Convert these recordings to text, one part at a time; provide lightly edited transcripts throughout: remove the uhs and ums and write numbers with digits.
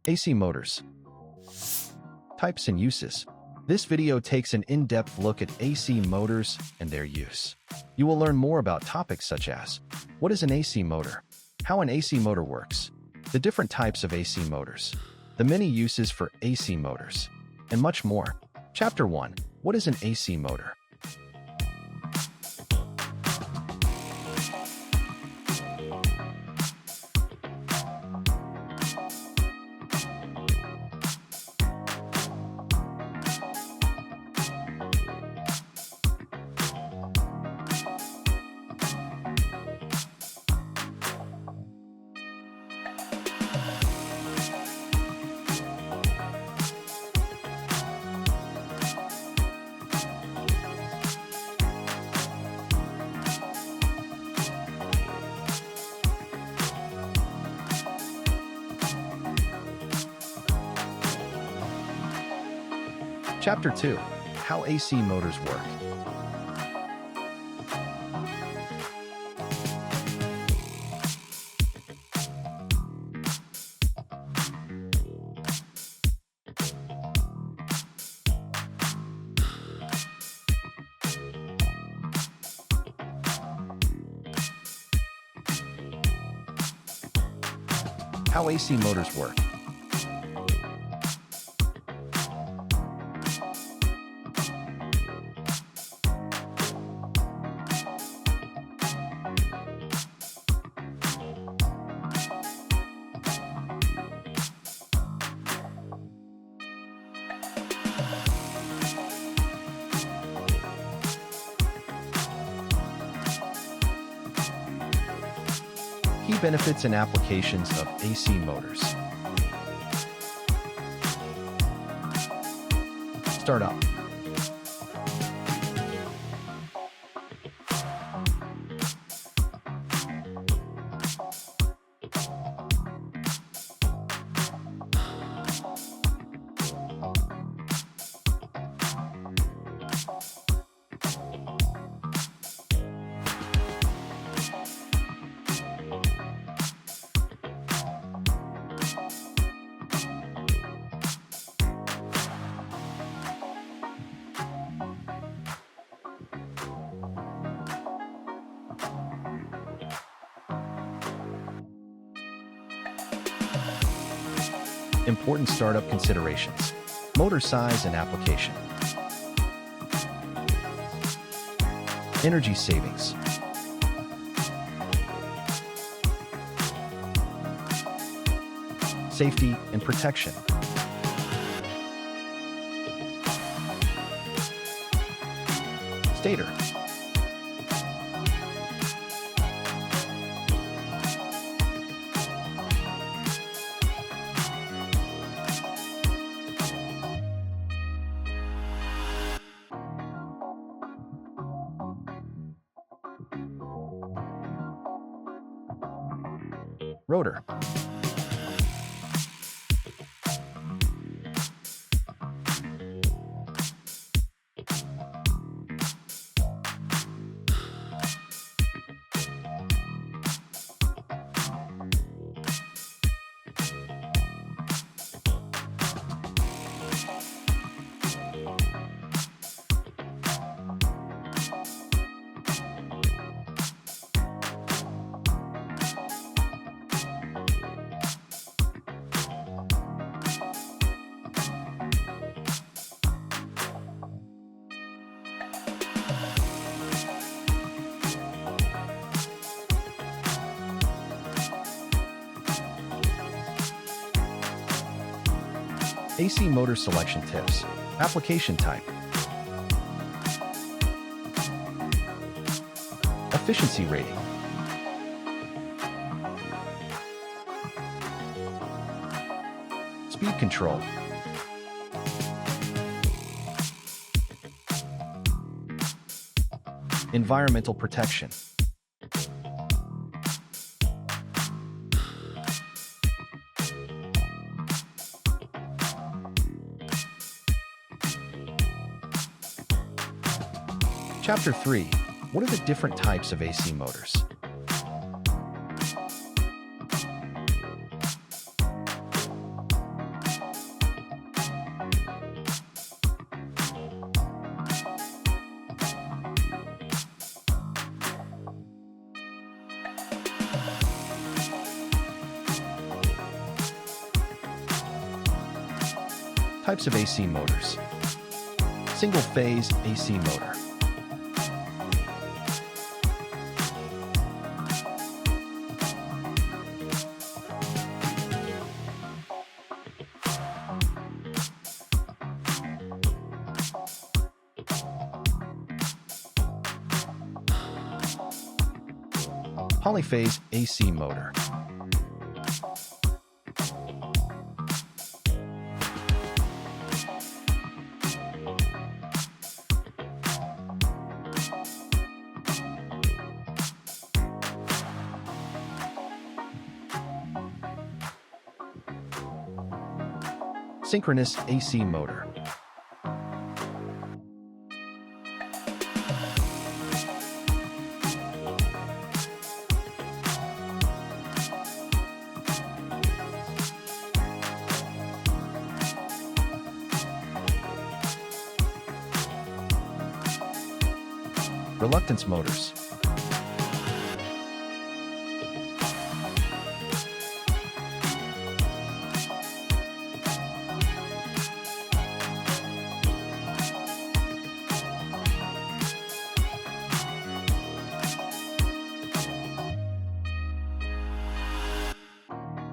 AC motors. Types and uses. This video takes an in-depth look at AC motors and their use. You will learn more about topics such as what is an AC motor, how an AC motor works, the different types of AC motors, the many uses for AC motors, and much more. Chapter 1. What is an AC motor? Chapter 2. How AC motors work. How AC motors work. Key benefits and applications of AC motors. Start up. Important startup considerations. Motor size and application. Energy savings. Safety and protection. Stator. Rotor. AC motor selection tips. Application type. Efficiency rating. Speed control. Environmental protection. Chapter 3. What are the different types of AC motors? Types of AC motors. Single-phase AC motor. Polyphase AC motor. Synchronous AC motor. Reluctance motors.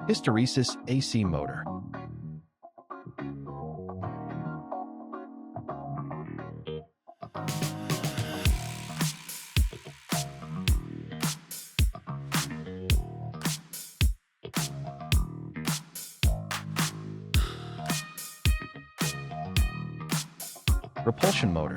Hysteresis AC motor. Repulsion motor.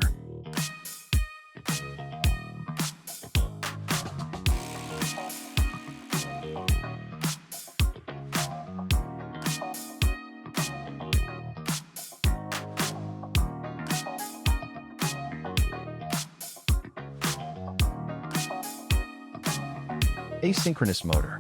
Asynchronous motor.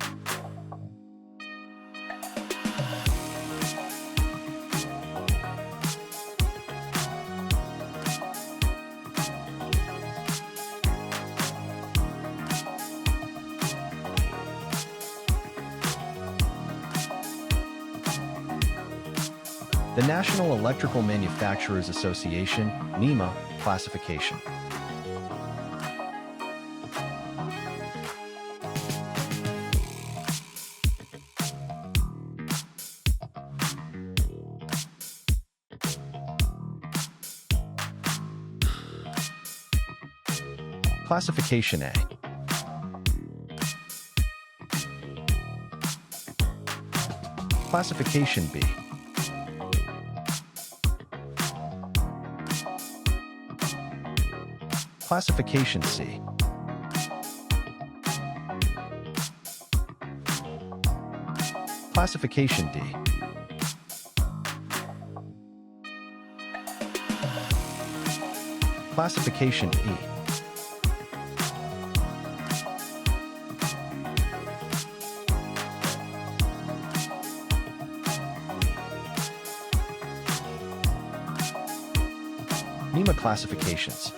The National Electrical Manufacturers Association, NEMA, classification. Classification A. Classification B. Classification C. Classification D. Classification E. NEMA classifications.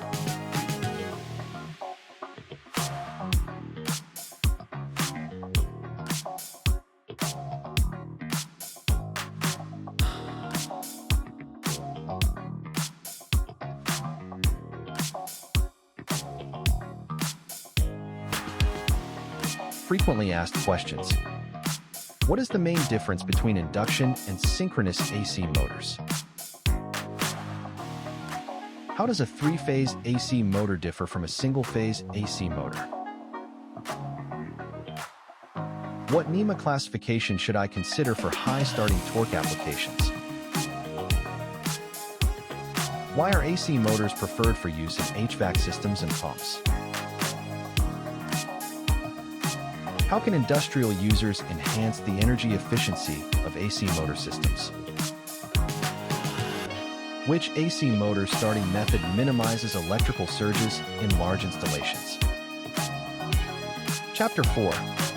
Frequently asked questions. What is the main difference between induction and synchronous AC motors? How does a three-phase AC motor differ from a single-phase AC motor? What NEMA classification should I consider for high starting torque applications? Why are AC motors preferred for use in HVAC systems and pumps? How can industrial users enhance the energy efficiency of AC motor systems? Which AC motor starting method minimizes electrical surges in large installations? Chapter 4.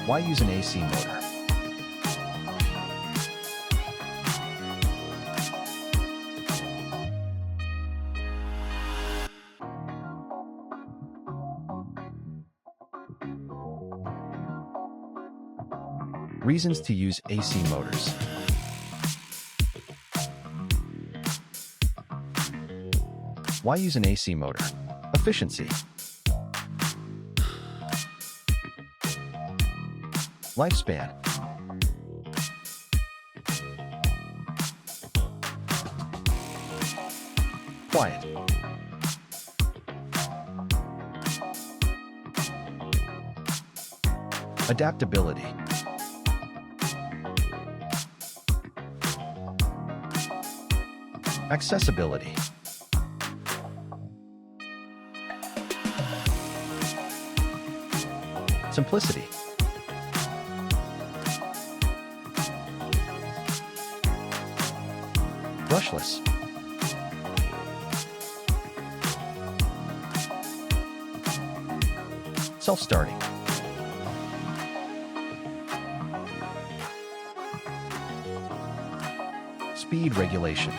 Why use an AC motor? Reasons to use AC motors. Why use an AC motor? Efficiency. Lifespan. Quiet. Adaptability. Accessibility. Simplicity. Brushless. Self-starting. Speed regulation.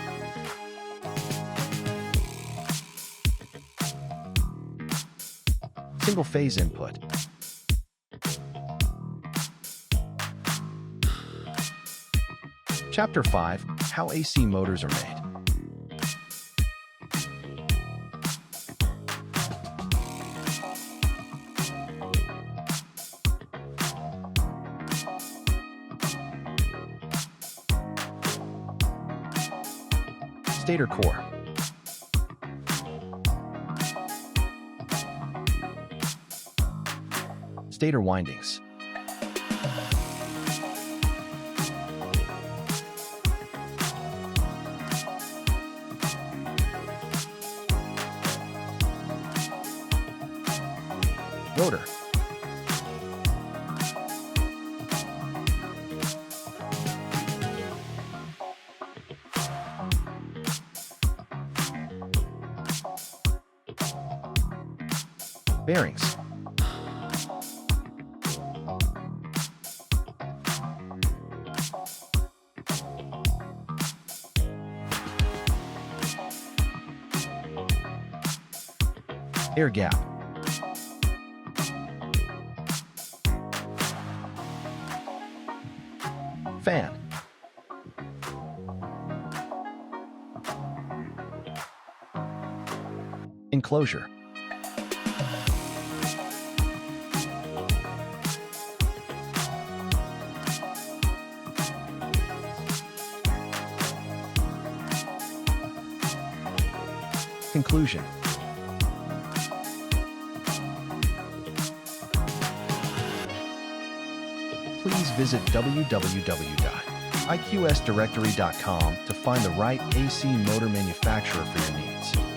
Single-phase input. Chapter 5: How AC motors are made. Stator core. Stator windings. Rotor. Bearings. Air gap. Fan. Enclosure. Conclusion. Please visit www.iqsdirectory.com to find the right AC motor manufacturer for your needs.